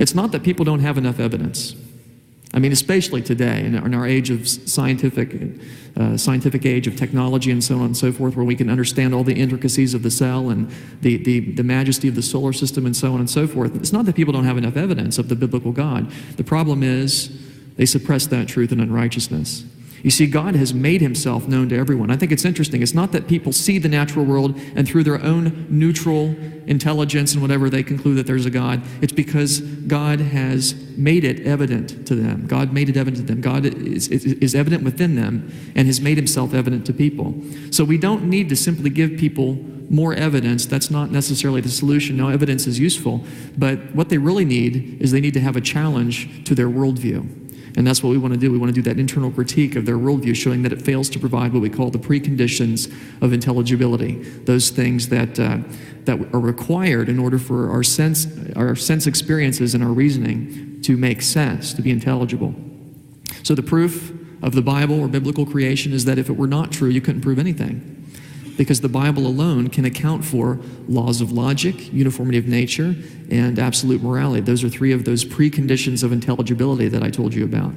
It's not that people don't have enough evidence. I mean, especially today, in our age of scientific age of technology and so on and so forth, where we can understand all the intricacies of the cell and the majesty of the solar system and so on and so forth. It's not that people don't have enough evidence of the biblical God. The problem is they suppress that truth in unrighteousness. You see, God has made himself known to everyone. I think it's interesting. It's not that people see the natural world and through their own neutral intelligence and whatever they conclude that there's a God. It's because God has made it evident to them. God made it evident to them. God is evident within them and has made himself evident to people. So we don't need to simply give people more evidence. That's not necessarily the solution. No, evidence is useful. But what they really need is they need to have a challenge to their worldview. And that's what we want to do. We want to do that internal critique of their worldview, showing that it fails to provide what we call the preconditions of intelligibility, those things that are required in order for our sense experiences and our reasoning to make sense, to be intelligible. So the proof of the Bible or biblical creation is that if it were not true, you couldn't prove anything. Because the Bible alone can account for laws of logic, uniformity of nature, and absolute morality. Those are three of those preconditions of intelligibility that I told you about.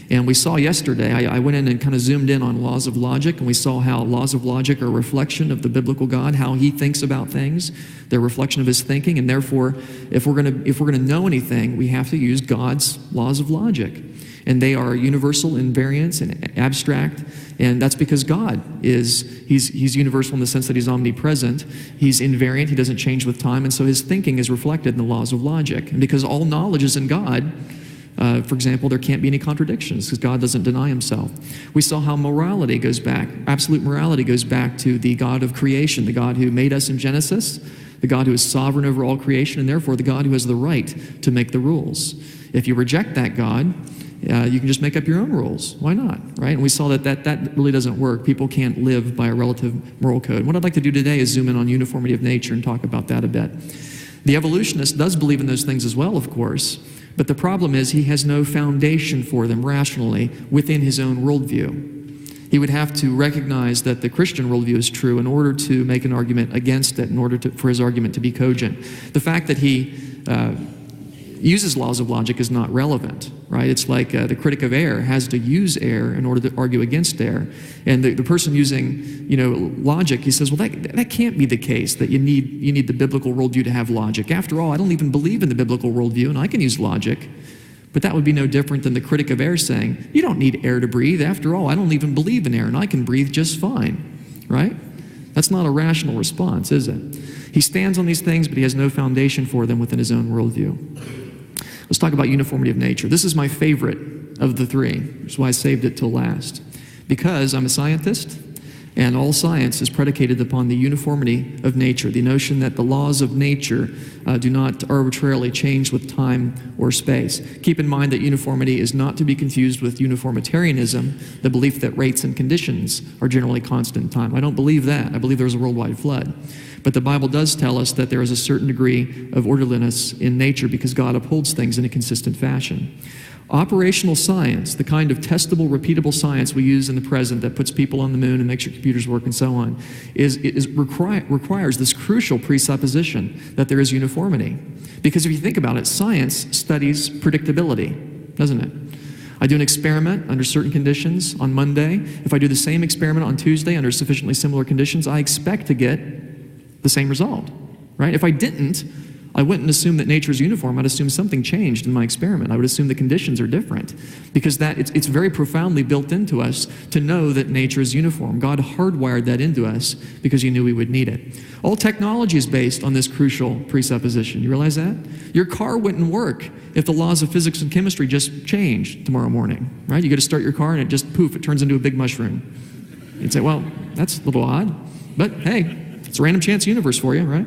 And we saw yesterday, I went in and kind of zoomed in on laws of logic, and we saw how laws of logic are a reflection of the biblical God, how he thinks about things. They're a reflection of his thinking, and therefore, if we're gonna know anything, we have to use God's laws of logic. And they are universal in variance and abstract, and that's because God he's universal in the sense that he's omnipresent, he's invariant, he doesn't change with time, and so his thinking is reflected in the laws of logic. And because all knowledge is in God, for example, there can't be any contradictions because God doesn't deny himself. We saw how morality goes back, absolute morality goes back to the God of creation, the God who made us in Genesis, the God who is sovereign over all creation, and therefore the God who has the right to make the rules. If you reject that God, you can just make up your own rules. Why not, right? And we saw that really doesn't work. People can't live by a relative moral code. What I'd like to do today is zoom in on uniformity of nature and talk about that a bit. The evolutionist does believe in those things as well, of course, but the problem is he has no foundation for them rationally within his own worldview. He would have to recognize that the Christian worldview is true in order to make an argument against it, in order for his argument to be cogent. The fact that he uses laws of logic is not relevant, right? It's like the critic of air has to use air in order to argue against air. And the person using, logic, he says, well, that can't be the case, that you need the biblical worldview to have logic. After all, I don't even believe in the biblical worldview, and I can use logic. But that would be no different than the critic of air saying, you don't need air to breathe. After all, I don't even believe in air, and I can breathe just fine, right? That's not a rational response, is it? He stands on these things, but he has no foundation for them within his own worldview. Let's talk about uniformity of nature. This is my favorite of the three. That's why I saved it till last. Because I'm a scientist, and all science is predicated upon the uniformity of nature, the notion that the laws of nature do not arbitrarily change with time or space. Keep in mind that uniformity is not to be confused with uniformitarianism, the belief that rates and conditions are generally constant in time. I don't believe that. I believe there's a worldwide flood. But the Bible does tell us that there is a certain degree of orderliness in nature because God upholds things in a consistent fashion. Operational science, the kind of testable, repeatable science we use in the present that puts people on the moon and makes your computers work and so on, requires this crucial presupposition that there is uniformity. Because if you think about it, science studies predictability, doesn't it? I do an experiment under certain conditions on Monday. If I do the same experiment on Tuesday under sufficiently similar conditions, I expect to get the same result, right? If I didn't, I wouldn't assume that nature is uniform. I'd assume something changed in my experiment. I would assume the conditions are different because it's very profoundly built into us to know that nature is uniform. God hardwired that into us because he knew we would need it. All technology is based on this crucial presupposition. You realize that? Your car wouldn't work if the laws of physics and chemistry just changed tomorrow morning, right? You go to start your car and it just, poof, it turns into a big mushroom. You'd say, well, that's a little odd, but hey, it's a random chance universe for you, right?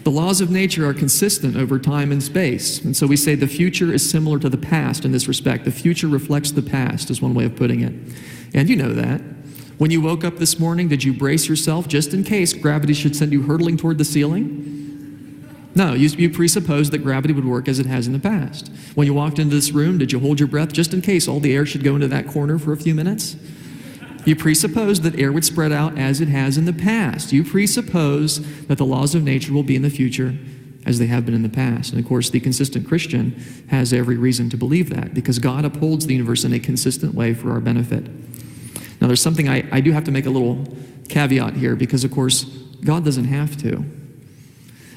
The laws of nature are consistent over time and space. And so we say the future is similar to the past in this respect. The future reflects the past is one way of putting it. And you know that. When you woke up this morning, did you brace yourself just in case gravity should send you hurtling toward the ceiling? No, you presupposed that gravity would work as it has in the past. When you walked into this room, did you hold your breath just in case all the air should go into that corner for a few minutes? You presuppose that air would spread out as it has in the past. You presuppose that the laws of nature will be in the future as they have been in the past. And of course, the consistent Christian has every reason to believe that because God upholds the universe in a consistent way for our benefit. Now, there's something I do have to make a little caveat here because, of course, God doesn't have to.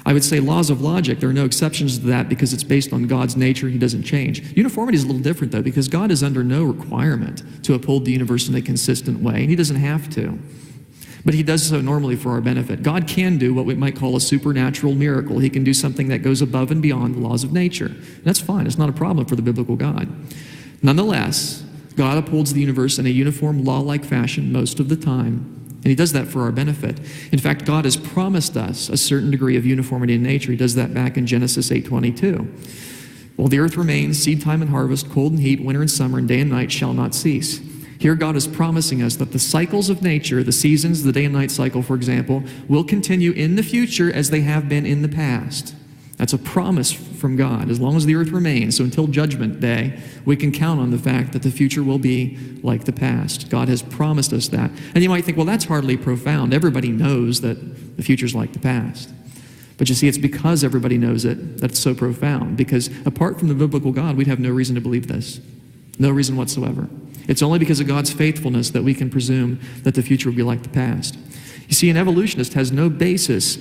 I would say laws of logic, there are no exceptions to that because it's based on God's nature. He doesn't change. Uniformity is a little different, though, because God is under no requirement to uphold the universe in a consistent way, and he doesn't have to. But he does so normally for our benefit. God can do what we might call a supernatural miracle. He can do something that goes above and beyond the laws of nature. And that's fine. It's not a problem for the biblical God. Nonetheless, God upholds the universe in a uniform, law-like fashion most of the time, and he does that for our benefit. In fact, God has promised us a certain degree of uniformity in nature. He does that back in Genesis 8:22. While the earth remains, seed time and harvest, cold and heat, winter and summer, and day and night shall not cease. Here God is promising us that the cycles of nature, the seasons, the day and night cycle, for example, will continue in the future as they have been in the past. That's a promise from God, as long as the earth remains. So until Judgment Day, we can count on the fact that the future will be like the past. God has promised us that. And you might think, well, that's hardly profound. Everybody knows that the future's like the past. But you see, it's because everybody knows it that it's so profound. Because apart from the biblical God, we'd have no reason to believe this. No reason whatsoever. It's only because of God's faithfulness that we can presume that the future will be like the past. You see, an evolutionist has no basis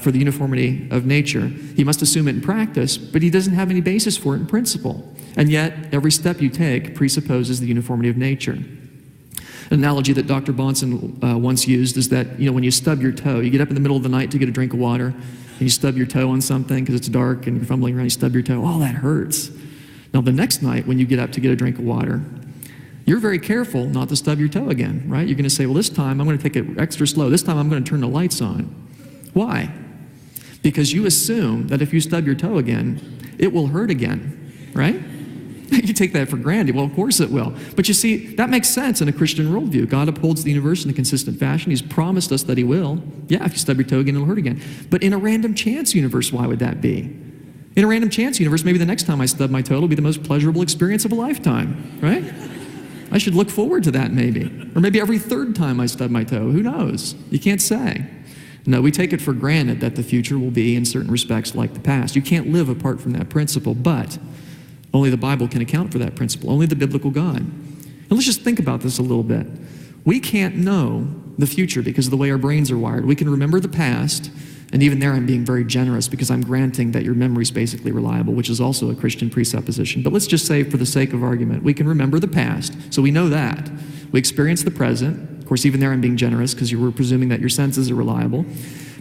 for the uniformity of nature. He must assume it in practice, but he doesn't have any basis for it in principle. And yet, every step you take presupposes the uniformity of nature. An analogy that Dr. Bahnsen once used is that, when you stub your toe, you get up in the middle of the night to get a drink of water, and you stub your toe on something because it's dark and you're fumbling around, you stub your toe, oh, that hurts. Now, the next night when you get up to get a drink of water, you're very careful not to stub your toe again, right? You're going to say, well, this time I'm going to take it extra slow. This time I'm going to turn the lights on. Why? Because you assume that if you stub your toe again, it will hurt again, right? You take that for granted. Well, of course it will. But you see, that makes sense in a Christian worldview. God upholds the universe in a consistent fashion. He's promised us that he will. Yeah, if you stub your toe again, it'll hurt again. But in a random chance universe, why would that be? In a random chance universe, maybe the next time I stub my toe, it'll be the most pleasurable experience of a lifetime, right? I should look forward to that maybe. Or maybe every third time I stub my toe. Who knows? You can't say. No, we take it for granted that the future will be, in certain respects, like the past. You can't live apart from that principle, but only the Bible can account for that principle, only the biblical God. And let's just think about this a little bit. We can't know the future because of the way our brains are wired. We can remember the past, and even there I'm being very generous because I'm granting that your memory is basically reliable, which is also a Christian presupposition. But let's just say, for the sake of argument, we can remember the past, so we know that. We experience the present. Of course, even there I'm being generous because you were presuming that your senses are reliable.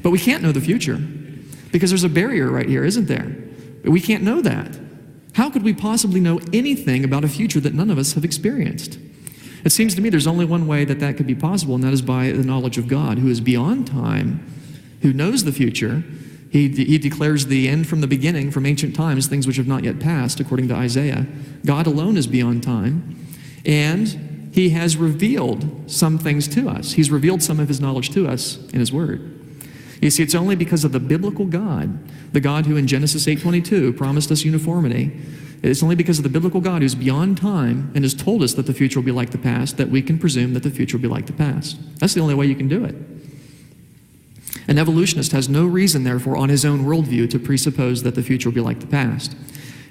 But we can't know the future because there's a barrier right here, isn't there? We can't know that. How could we possibly know anything about a future that none of us have experienced? It seems to me there's only one way that that could be possible, and that is by the knowledge of God, who is beyond time, who knows the future. He declares the end from the beginning, from ancient times, things which have not yet passed, according to Isaiah. God alone is beyond time, and he has revealed some things to us. He's revealed some of his knowledge to us in his word. You see, it's only because of the biblical God, the God who in Genesis 8:22 promised us uniformity. It's only because of the biblical God who's beyond time and has told us that the future will be like the past that we can presume that the future will be like the past. That's the only way you can do it. An evolutionist has no reason, therefore, on his own worldview to presuppose that the future will be like the past.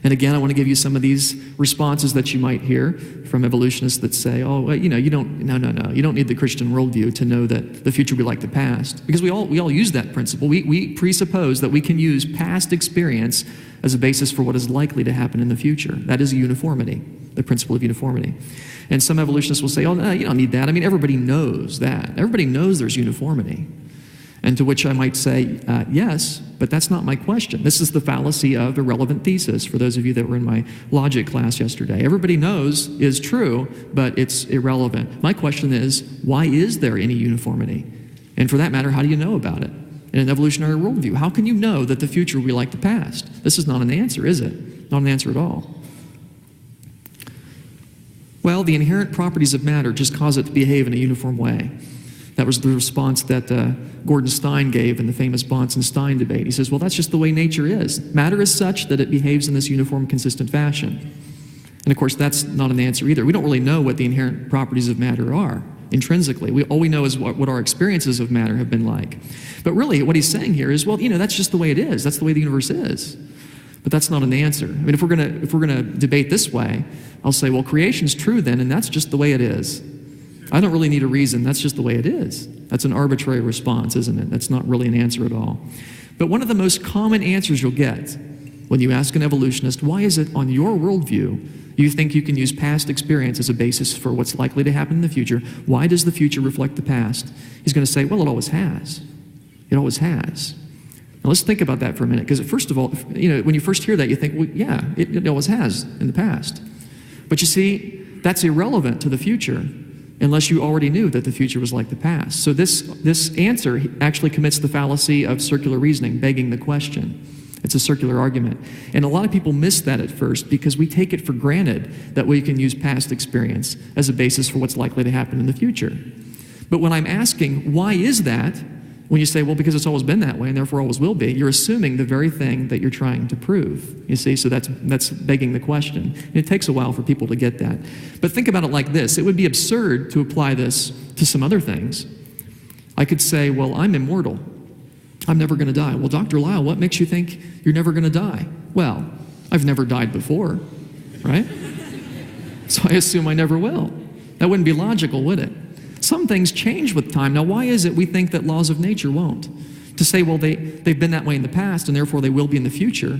And again, I want to give you some of these responses that you might hear from evolutionists that say, oh, well, you don't need the Christian worldview to know that the future will be like the past. Because we all use that principle. We presuppose that we can use past experience as a basis for what is likely to happen in the future. That is uniformity, the principle of uniformity. And some evolutionists will say, oh, no, you don't need that. I mean, everybody knows that. Everybody knows there's uniformity. And to which I might say, yes, but that's not my question. This is the fallacy of irrelevant thesis, for those of you that were in my logic class yesterday. Everybody knows is true, but it's irrelevant. My question is, why is there any uniformity? And for that matter, how do you know about it? In an evolutionary worldview, how can you know that the future will be like the past? This is not an answer, is it? Not an answer at all. Well, the inherent properties of matter just cause it to behave in a uniform way. That was the response that Gordon Stein gave in the famous Bonson-Stein debate. He says, well, that's just the way nature is. Matter is such that it behaves in this uniform, consistent fashion. And of course, that's not an answer either. We don't really know what the inherent properties of matter are. intrinsically. All we know is what our experiences of matter have been like. But really, what he's saying here is, well, that's just the way it is. That's the way the universe is. But that's not an answer. I mean, if we're gonna debate this way, I'll say, well, creation's true then, and that's just the way it is. I don't really need a reason. That's just the way it is. That's an arbitrary response, isn't it? That's not really an answer at all. But one of the most common answers you'll get when you ask an evolutionist, why is it on your worldview you think you can use past experience as a basis for what's likely to happen in the future? Why does the future reflect the past? He's going to say, well, it always has. It always has. Now let's think about that for a minute, because first of all, when you first hear that, you think, well, yeah, it always has in the past. But you see, that's irrelevant to the future unless you already knew that the future was like the past. So this answer actually commits the fallacy of circular reasoning, begging the question. It's a circular argument. And a lot of people miss that at first because we take it for granted that we can use past experience as a basis for what's likely to happen in the future. But when I'm asking, why is that? When you say, well, because it's always been that way and therefore always will be, you're assuming the very thing that you're trying to prove. You see, so that's begging the question. And it takes a while for people to get that. But think about it like this. It would be absurd to apply this to some other things. I could say, well, I'm immortal. I'm never going to die. Well, Dr. Lyle, what makes you think you're never going to die? Well, I've never died before, right? So I assume I never will. That wouldn't be logical, would it? Some things change with time. Now, why is it we think that laws of nature won't? To say, well, they've been that way in the past and therefore they will be in the future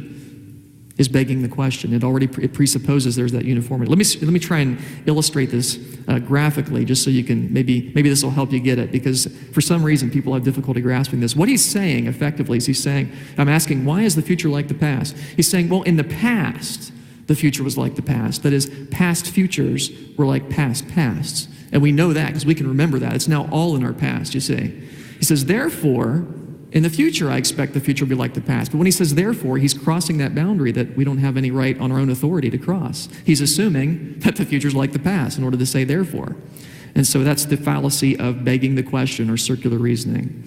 is begging the question. It presupposes there's that uniformity. Let me try and illustrate this graphically, just so you can, maybe this will help you get it, because for some reason people have difficulty grasping this. What he's saying effectively is he's saying, I'm asking, why is the future like the past? He's saying, well, in the past, the future was like the past. That is, past futures were like past pasts. And we know that because we can remember that. It's now all in our past, you see. He says, therefore, in the future, I expect the future will be like the past. But when he says therefore, he's crossing that boundary that we don't have any right on our own authority to cross. He's assuming that the future is like the past in order to say therefore. And so that's the fallacy of begging the question or circular reasoning.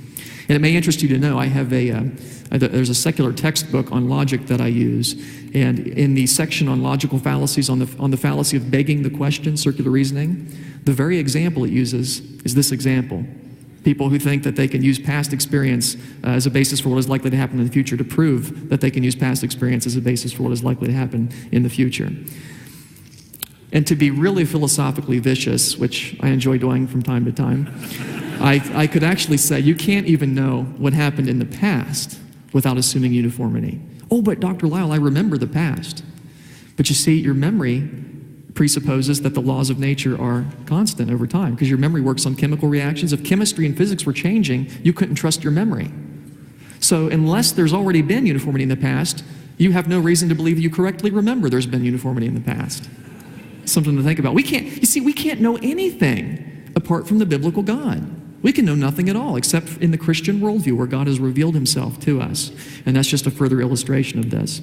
And it may interest you to know, I have there's a secular textbook on logic that I use. And in the section on logical fallacies, on the fallacy of begging the question, circular reasoning, the very example it uses is this example. People who think that they can use past experience as a basis for what is likely to happen in the future to prove that they can use past experience as a basis for what is likely to happen in the future. And to be really philosophically vicious, which I enjoy doing from time to time, I could actually say you can't even know what happened in the past without assuming uniformity. Oh, but Dr. Lyle, I remember the past. But you see, your memory presupposes that the laws of nature are constant over time, because your memory works on chemical reactions. If chemistry and physics were changing, you couldn't trust your memory. So unless there's already been uniformity in the past, you have no reason to believe you correctly remember there's been uniformity in the past. Something to think about. We can't know anything apart from the biblical God. We can know nothing at all except in the Christian worldview where God has revealed himself to us. And that's just a further illustration of this.